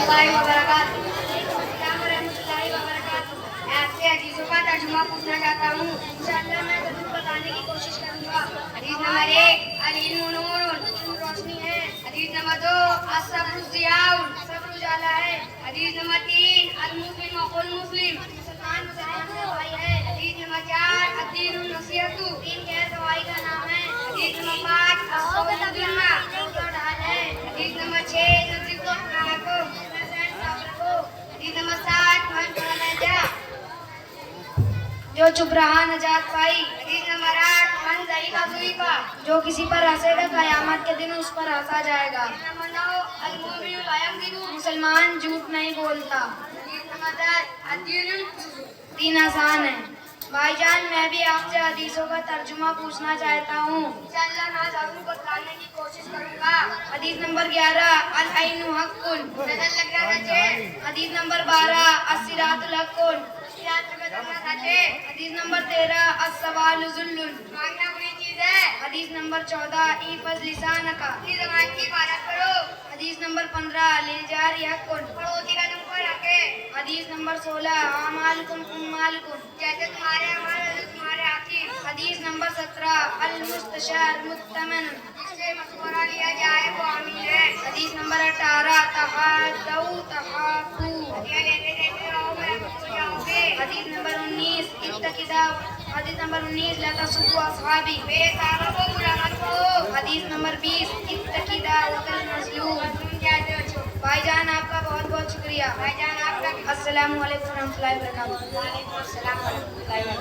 वरहमतुल्लाहि वबरकातुहू। अस्सलाम वरहमतुल्लाहि वबरकातुहू। मैं आपसे हदीसों का तर्जुमा पूछना चाहता हूँ। इंशाअल्लाह मैं ज़रूर बताने की कोशिश करूँगा। हदीस नंबर 1, अल-इल्मु नूरुन, इल्म रोशनी है। हदीस नंबर 2, अस्सब्रु ज़ियाउन, सब्र उजाला है। हदीस नंबर 3, अल-मुस्लिम अखुल मुस्लिम, मुसलमान मुसलमान का भाई है। हदीस नंबर 4, अद्दीनु नसीहतु, दीन गैर गवाही का नाम है। हदीस नंबर 5, अस्सौमु जुन्ना, रोज़ा ढाल है। हदीस नंबर 6, युज़िबु अखलाको, सब्र को। हदीस नंबर 7, मन फरमाया जो चुप रहा नजात पाई। हदीस नंबर 8, मन ज़हीका ज़ुईका, जो किसी पर हंसेगा क़यामत के दिन उस पर हंसा जाएगा। नंबर 9, अल-मुमिनु ला यकज़िबु, मुसलमान झूठ नहीं बोलता। हदीस नंबर 10, अद्दीनु, दीन आसान है। भाईजान, मैं भी आपसे हदीसों का तर्जुमा पूछना चाहता हूँ। इंशाअल्लाह मैं ज़रूर बताने की कोशिश करूँगा। हदीस नंबर 11, अल-ऐनु हक़्क़ुन, नज़र लग जाना चाहिए। हदीस नंबर 12, अस्सिरातुल हक़्क़ुन, सिरात पे चलना चाहिए। हदीस नंबर 13, अस्सवालु ज़ुल्लुन, मांगना बुरी चीज़ है। हदीस नंबर 14, इफ़ज़ लिसानका, अपनी ज़बान की हिफाज़त करो। हदीस नंबर 15, लिल जारि हक़्क़ुन, पड़ोसी का तुम पर हक़ है। हदीस नंबर 16, अमालुकुम उम्मालुकुम, जैसे तुम्हारे अमाल तुम्हारे आखिर। हदीस नंबर 17, अल मुस्तशार मुत्तमन, जिससे मशवरा लिया जाए वो अमीन है। हदीस नंबर 18, तहादऊ तहाबू, हदिया लेते लेते रहो महफूज हो जाओगे। हदीस नंबर 19, इत्तकिदा, हदीस नंबर 19, ला तसुब्बु अस्हाबी, मेरे साहबा को बुरा मत कहो। हदीस नंबर 20, इत्तकिदा वकल मज़लूम, तुम कहते हो। भाईजान आपका बहुत बहुत शुक्रिया। भाईजान आपका। अस्सलामु अलैकुम रहमतुल्लाहि व बरकातहू। वालेकुम अस्सलाम व रहमतुल्लाहि व बरकातहू।